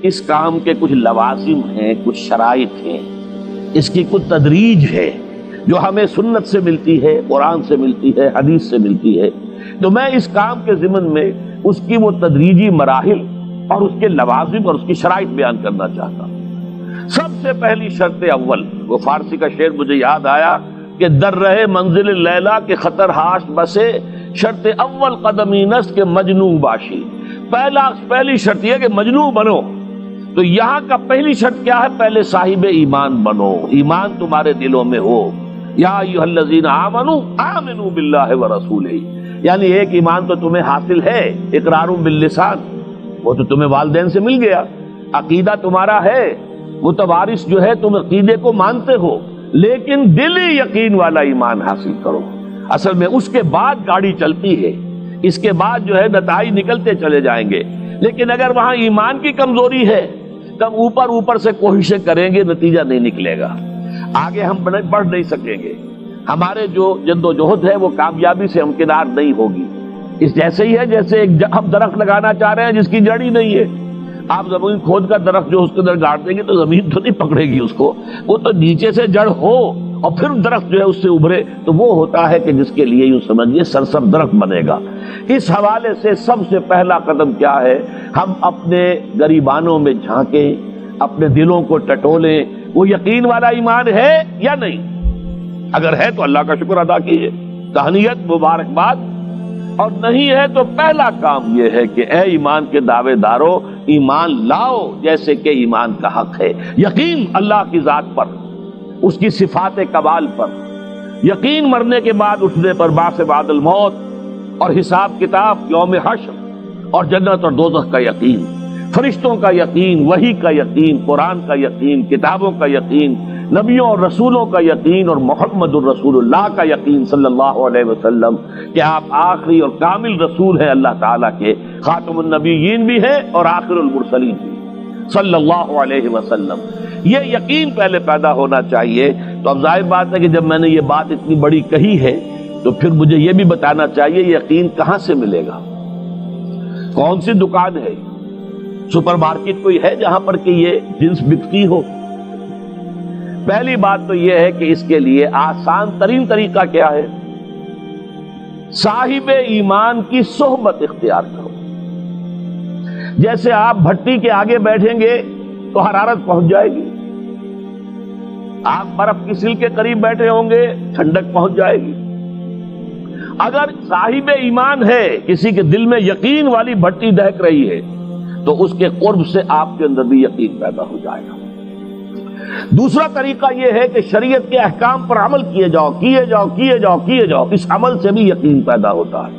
اس کام کے کچھ لوازم ہیں، کچھ شرائط ہیں، اس کی کچھ تدریج ہے جو ہمیں سنت سے ملتی ہے، قرآن سے ملتی ہے، حدیث سے ملتی ہے۔ تو میں اس کام کے ضمن میں اس کی وہ تدریجی مراحل اور اس کے لوازم اور اس کی شرائط بیان کرنا چاہتا ہوں۔ سب سے پہلی شرط اول، وہ فارسی کا شعر مجھے یاد آیا کہ در رہے منزل لیلا کے خطر ہاش بسے، شرط اول قدمی نست کے مجنوں باشی۔ پہلی شرط یہ کہ مجنوں بنو۔ تو یہاں کا پہلی شرط کیا ہے؟ پہلے صاحب ایمان بنو، ایمان تمہارے دلوں میں ہو۔ یا ایھا الذین آمنوا آمنوا باللہ ورسولہ، یعنی ایک ایمان تو تمہیں حاصل ہے، اقرار باللسان، وہ تو تمہیں والدین سے مل گیا، عقیدہ تمہارا ہے، متوارث جو ہے تم عقیدے کو مانتے ہو، لیکن دلی یقین والا ایمان حاصل کرو۔ اصل میں اس کے بعد گاڑی چلتی ہے، اس کے بعد جو ہے نتائج نکلتے چلے جائیں گے، لیکن اگر وہاں ایمان کی کمزوری ہے تب اوپر سے کوششیں کریں گے، نتیجہ نہیں نکلے گا، آگے ہم بڑھ نہیں سکیں گے، ہمارے جو جد و جہد ہے وہ کامیابی سے ہمکنار نہیں ہوگی۔ اس جیسے ہی ہے جیسے ہم درخت لگانا چاہ رہے ہیں جس کی جڑ ہی نہیں ہے، آپ زمین کھود کا درخت جو اس کے اندر گاڑ دیں گے تو زمین تو نہیں پکڑے گی اس کو، وہ تو نیچے سے جڑ ہو اور پھر درخت جو ہے اس سے ابھرے، تو وہ ہوتا ہے کہ جس کے لیے یوں سمجھیے سرسبز درخت بنے گا۔ اس حوالے سے سب سے پہلا قدم کیا ہے؟ ہم اپنے گریبانوں میں جھانکیں، اپنے دلوں کو ٹٹولیں، وہ یقین والا ایمان ہے یا نہیں؟ اگر ہے تو اللہ کا شکر ادا کیجیے، تہنیت، مبارکباد، اور نہیں ہے تو پہلا کام یہ ہے کہ اے ایمان کے دعوے دارو، ایمان لاؤ جیسے کہ ایمان کا حق ہے۔ یقین اللہ کی ذات پر، اس کی صفات کمال پر، یقین مرنے کے بعد اٹھنے پر، بعث بعد الموت اور حساب کتاب، یوم حشر اور جنت اور دوزخ کا یقین، فرشتوں کا یقین، وحی کا یقین، قرآن کا یقین، کتابوں کا یقین، نبیوں اور رسولوں کا یقین، اور محمد الرسول اللہ کا یقین صلی اللہ علیہ وسلم کہ آپ آخری اور کامل رسول ہیں اللہ تعالیٰ کے، خاتم النبیین بھی ہیں اور آخر المرسلین بھی صلی اللہ علیہ وسلم۔ یہ یقین پہلے پیدا ہونا چاہیے۔ تو اب ظاہر بات ہے کہ جب میں نے یہ بات اتنی بڑی کہی ہے تو پھر مجھے یہ بھی بتانا چاہیے یقین کہاں سے ملے گا، کون سی دکان ہے، سپر مارکیٹ کوئی ہے جہاں پر کہ یہ جنس بکتی ہو؟ پہلی بات تو یہ ہے کہ اس کے لیے آسان ترین طریقہ کیا ہے؟ صاحب ایمان کی صحبت اختیار کرو۔ جیسے آپ بھٹی کے آگے بیٹھیں گے تو حرارت پہنچ جائے گی، آپ برف کی سل کے قریب بیٹھے ہوں گے ٹھنڈک پہنچ جائے گی۔ اگر صاحب ایمان ہے، کسی کے دل میں یقین والی بھٹی دہک رہی ہے، تو اس کے قرب سے آپ کے اندر بھی یقین پیدا ہو جائے گا۔ دوسرا طریقہ یہ ہے کہ شریعت کے احکام پر عمل کیے جاؤ، اس عمل سے بھی یقین پیدا ہوتا ہے۔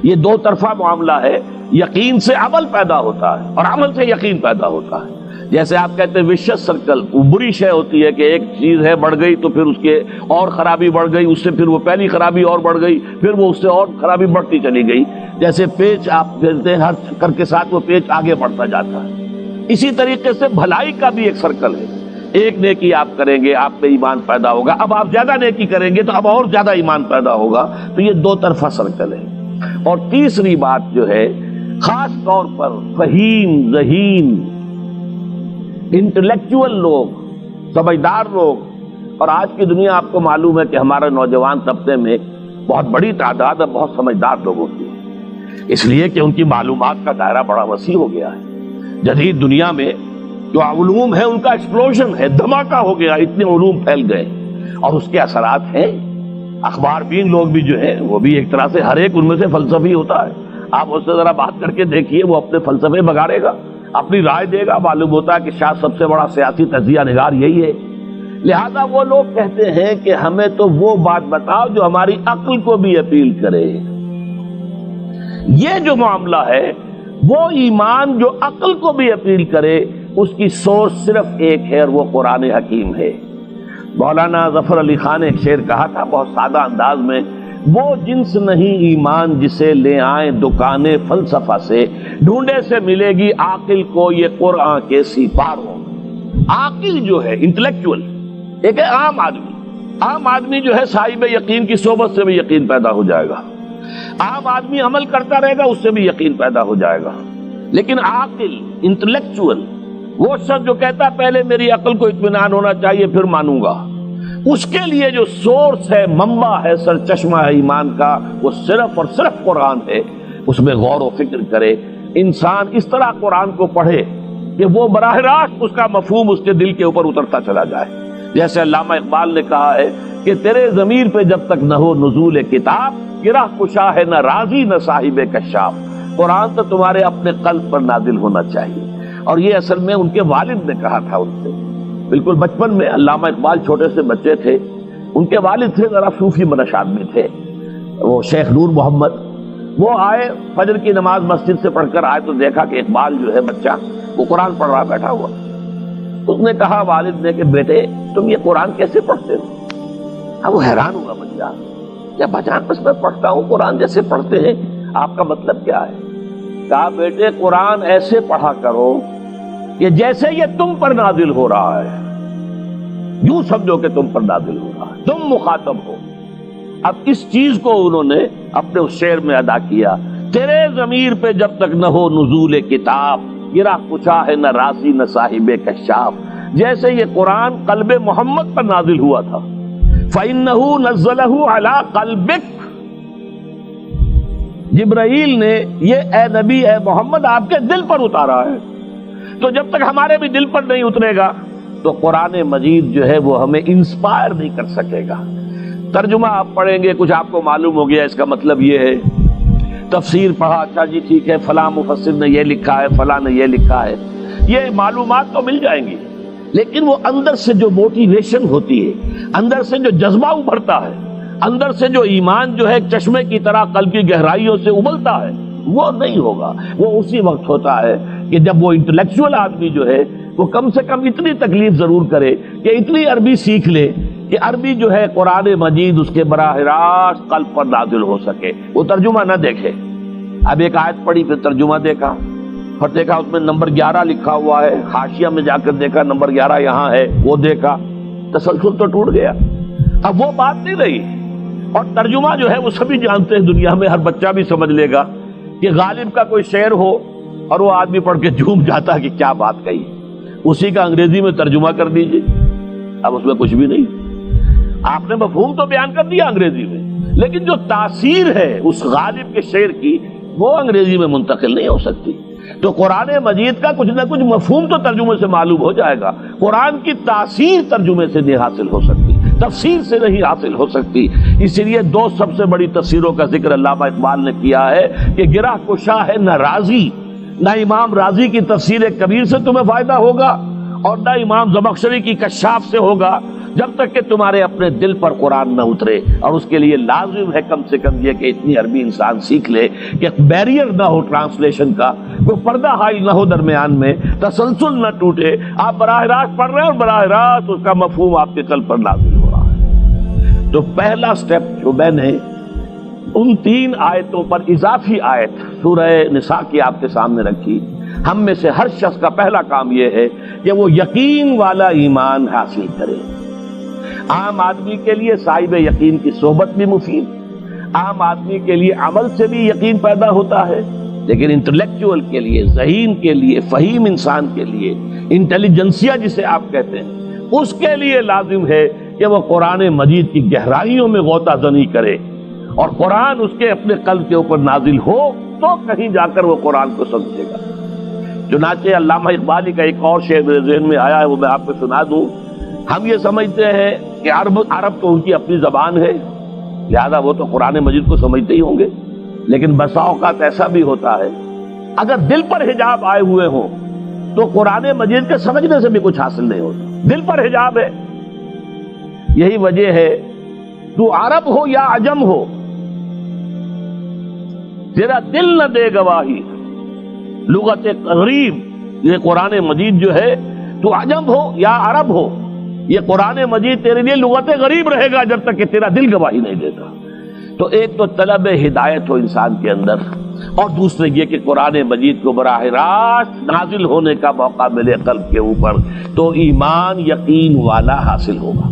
یہ دو طرفہ معاملہ ہے، یقین سے عمل پیدا ہوتا ہے اور عمل سے یقین پیدا ہوتا ہے۔ جیسے آپ کہتے ہیں وشیس سرکل، وہ بری شے ہوتی ہے کہ ایک چیز ہے بڑھ گئی تو پھر اس کے اور خرابی بڑھ گئی، اس سے پھر وہ پہلی خرابی اور بڑھ گئی، پھر وہ اس سے اور خرابی بڑھتی چلی گئی۔ جیسے پیچ آپ کہتے ہیں ہر چکر کے ساتھ وہ پیچ آگے بڑھتا جاتا ہے، اسی طریقے سے بھلائی کا بھی ایک سرکل ہے۔ ایک نیکی آپ کریں گے آپ میں ایمان پیدا ہوگا، اب آپ زیادہ نیکی کریں گے تو اب اور زیادہ ایمان پیدا ہوگا، تو یہ دو طرفہ سرکل ہے۔ اور تیسری بات جو ہے، خاص طور پر فہیم، ذہین، انٹلیکچوئل لوگ، سمجھدار لوگ، اور آج کی دنیا آپ کو معلوم ہے کہ ہمارے نوجوان طبقے میں بہت بڑی تعداد ہے بہت سمجھدار لوگوں کی، اس لیے کہ ان کی معلومات کا دائرہ بڑا وسیع ہو گیا ہے۔ جدید دنیا میں جو علوم ہے ان کا ایکسپلوژن ہے، دھماکہ ہو گیا، اتنے علوم پھیل گئے اور اس کے اثرات ہیں۔ اخبار بین لوگ بھی جو ہے وہ بھی ایک طرح سے ہر ایک ان میں سے فلسفی ہوتا ہے، آپ اس سے ذرا بات کر کے دیکھیے، وہ اپنے فلسفے بگاڑے گا، اپنی رائے دے گا، معلوم ہوتا ہے کہ شاید سب سے بڑا سیاسی تجزیہ نگار یہی ہے۔ لہذا وہ لوگ کہتے ہیں کہ ہمیں تو وہ بات بتاؤ جو ہماری عقل کو بھی اپیل کرے۔ یہ جو معاملہ ہے وہ ایمان جو عقل کو بھی اپیل کرے، اس کی سورس صرف ایک ہے اور وہ قرآن حکیم ہے۔ مولانا ظفر علی خان نے ایک شعر کہا تھا بہت سادہ انداز میں، وہ جنس نہیں ایمان جسے لے آئیں دکان فلسفہ سے، ڈھونڈے سے ملے گی عاقل کو یہ قرآن کے سپاروں۔ عاقل جو ہے انٹلیکچوئل، ایک ہے عام آدمی جو ہے صاحب یقین کی صحبت سے بھی یقین پیدا ہو جائے گا، عام آدمی عمل کرتا رہے گا اس سے بھی یقین پیدا ہو جائے گا، لیکن عاقل، انٹلیکچوئل، وہ شخص جو کہتا ہے پہلے میری عقل کو اطمینان ہونا چاہیے پھر مانوں گا، اس کے لیے جو سورس ہے، منبع ہے، سرچشمہ ہے ایمان کا، وہ صرف اور صرف قرآن ہے۔ اس میں غور و فکر کرے، انسان اس طرح قرآن کو پڑھے کہ وہ براہ راست اس کا مفہوم اس کے دل کے اوپر اترتا چلا جائے۔ جیسے علامہ اقبال نے کہا ہے کہ تیرے ضمیر پہ جب تک نہ ہو نزول کتاب، گرہ کشا ہے نہ راضی نہ صاحب کشاف۔ قرآن تو تمہارے اپنے قلب پر نازل ہونا چاہیے۔ اور یہ اصل میں ان کے والد نے کہا تھا ان سے، بالکل بچپن میں۔ علامہ اقبال چھوٹے سے بچے تھے، ان کے والد تھے ذرا صوفی منش آدمی تھے، وہ شیخ نور محمد۔ وہ آئے فجر کی نماز مسجد سے پڑھ کر آئے تو دیکھا کہ اقبال جو ہے بچہ وہ قرآن پڑھ رہا بیٹھا ہوا۔ اس نے کہا والد نے کہ بیٹے تم یہ قرآن کیسے پڑھتے ہو؟ اب وہ حیران ہوا بچہ، کیا بچان بس میں پڑھتا ہوں قرآن جیسے پڑھتے ہیں، آپ کا مطلب کیا ہے؟ کہا بیٹے قرآن ایسے پڑھا کرو کہ جیسے یہ تم پر نازل ہو رہا ہے، یوں سمجھو کہ تم پر نازل ہو رہا ہے، تم مخاطب ہو۔ اب اس چیز کو انہوں نے اپنے اس شعر میں ادا کیا، تیرے ضمیر پہ جب تک نہ ہو نزول کتاب، گرہ کشا ہے نہ راضی نہ صاحب کشاف۔ جیسے یہ قرآن قلب محمد پر نازل ہوا تھا، فَإِنَّهُ نَزَّلَهُ عَلَىٰ قَلْبِكَ، جبرائیل نے یہ اے نبی اے محمد آپ کے دل پر اتارا ہے۔ تو جب تک ہمارے بھی دل پر نہیں اترے گا تو قرآن مجید جو ہے وہ ہمیں انسپائر نہیں کر سکے گا۔ ترجمہ آپ پڑھیں گے، کچھ آپ کو معلوم ہو گیا اس کا مطلب یہ ہے، تفسیر پڑھا، اچھا جی ٹھیک ہے فلاں مفسر نے یہ لکھا ہے، فلاں نے یہ لکھا ہے، یہ معلومات تو مل جائیں گی، لیکن وہ اندر سے جو موٹیویشن ہوتی ہے، اندر سے جو جذبہ ابھرتا ہے، اندر سے جو ایمان جو ہے چشمے کی طرح قلب کی گہرائیوں سے ابلتا ہے، وہ نہیں ہوگا۔ وہ اسی وقت ہوتا ہے کہ جب وہ انٹلیکچوئل آدمی جو ہے وہ کم سے کم اتنی تکلیف ضرور کرے کہ اتنی عربی سیکھ لے کہ عربی جو ہے قرآن مجید اس کے براہ راست قلب پر نازل ہو سکے، وہ ترجمہ نہ دیکھے۔ اب ایک آیت پڑھی پھر ترجمہ دیکھا، پھر دیکھا اس میں نمبر 11 لکھا ہوا ہے، حاشیہ میں جا کر دیکھا نمبر 11 یہاں ہے، وہ دیکھا، تسلسل تو ٹوٹ گیا۔ اب وہ بات نہیں رہی۔ اور ترجمہ جو ہے وہ سبھی جانتے ہیں، دنیا میں ہر بچہ بھی سمجھ لے گا کہ غالب کا کوئی شعر ہو اور وہ آدمی پڑھ کے جھوم جاتا ہے کہ کیا بات کہی، اسی کا انگریزی میں ترجمہ کر دیجئے، اب اس میں کچھ بھی نہیں۔ آپ نے مفہوم تو بیان کر دیا انگریزی میں، لیکن جو تاثیر ہے اس غالب کے شعر کی وہ انگریزی میں منتقل نہیں ہو سکتی۔ تو قرآن مجید کا کچھ نہ کچھ مفہوم تو ترجمے سے معلوم ہو جائے گا، قرآن کی تاثیر ترجمے سے نہیں حاصل ہو سکتی، تفسیر سے نہیں حاصل ہو سکتی۔ اسی لیے دو سب سے بڑی تفسیروں کا ذکر علامہ اقبال نے کیا ہے کہ گرہ کشا ہے نہ راضی، نہ امام راضی کی تفسیر کبیر سے تمہیں فائدہ ہوگا اور نہ امام زمخشری کی کشاف سے ہوگا، جب تک کہ تمہارے اپنے دل پر قرآن نہ اترے۔ اور اس کے لیے لازم ہے کم سے کم یہ کہ اتنی عربی انسان سیکھ لے کہ بیریئر نہ ہو ٹرانسلیشن کا، کوئی پردہ حائل نہ ہو درمیان میں، تسلسل نہ ٹوٹے، آپ براہ راست پڑھ رہے ہیں اور براہ راست اس کا مفہوم آپ کے قلب پر نازل ہو رہا ہے۔ تو پہلا سٹیپ جو میں نے ان 3 آیتوں پر اضافی آیت سورہ نساء کی آپ کے سامنے رکھی، ہم میں سے ہر شخص کا پہلا کام یہ ہے کہ وہ یقین والا ایمان حاصل کرے۔ عام آدمی کے لیے صاحب یقین کی صحبت بھی مفید، عام آدمی کے لیے عمل سے بھی یقین پیدا ہوتا ہے، لیکن انٹلیکچوئل کے لیے، ذہین کے لیے، فہیم انسان کے لیے، انٹیلیجنسیا جسے آپ کہتے ہیں، اس کے لیے لازم ہے کہ وہ قرآن مجید کی گہرائیوں میں غوطہ زنی کرے اور قرآن اس کے اپنے قلب کے اوپر نازل ہو تو کہیں جا کر وہ قرآن کو سمجھے گا۔ چنانچہ علامہ اقبالی کا ایک اور شعر میرے ذہن میں آیا ہے، وہ میں آپ کو سنا دوں۔ ہم یہ سمجھتے ہیں کہ عرب تو ان کی اپنی زبان ہے، لہذا وہ تو قرآن مجید کو سمجھتے ہی ہوں گے، لیکن بسا اوقات ایسا بھی ہوتا ہے اگر دل پر حجاب آئے ہوئے ہوں تو قرآن مجید کے سمجھنے سے بھی کچھ حاصل نہیں ہوتا، دل پر حجاب ہے۔ یہی وجہ ہے تو عرب ہو یا عجم ہو، تیرا دل نہ دے گواہی، لغت غریب، یہ قرآن مجید جو ہے تو عجم ہو یا عرب ہو، یہ قرآن مجید تیرے لیے لغت غریب رہے گا جب تک کہ تیرا دل گواہی نہیں دیتا۔ تو ایک تو طلب ہدایت ہو انسان کے اندر، اور دوسرے یہ کہ قرآن مجید کو براہ راست نازل ہونے کا موقع ملے قلب کے اوپر، تو ایمان یقین والا حاصل ہوگا۔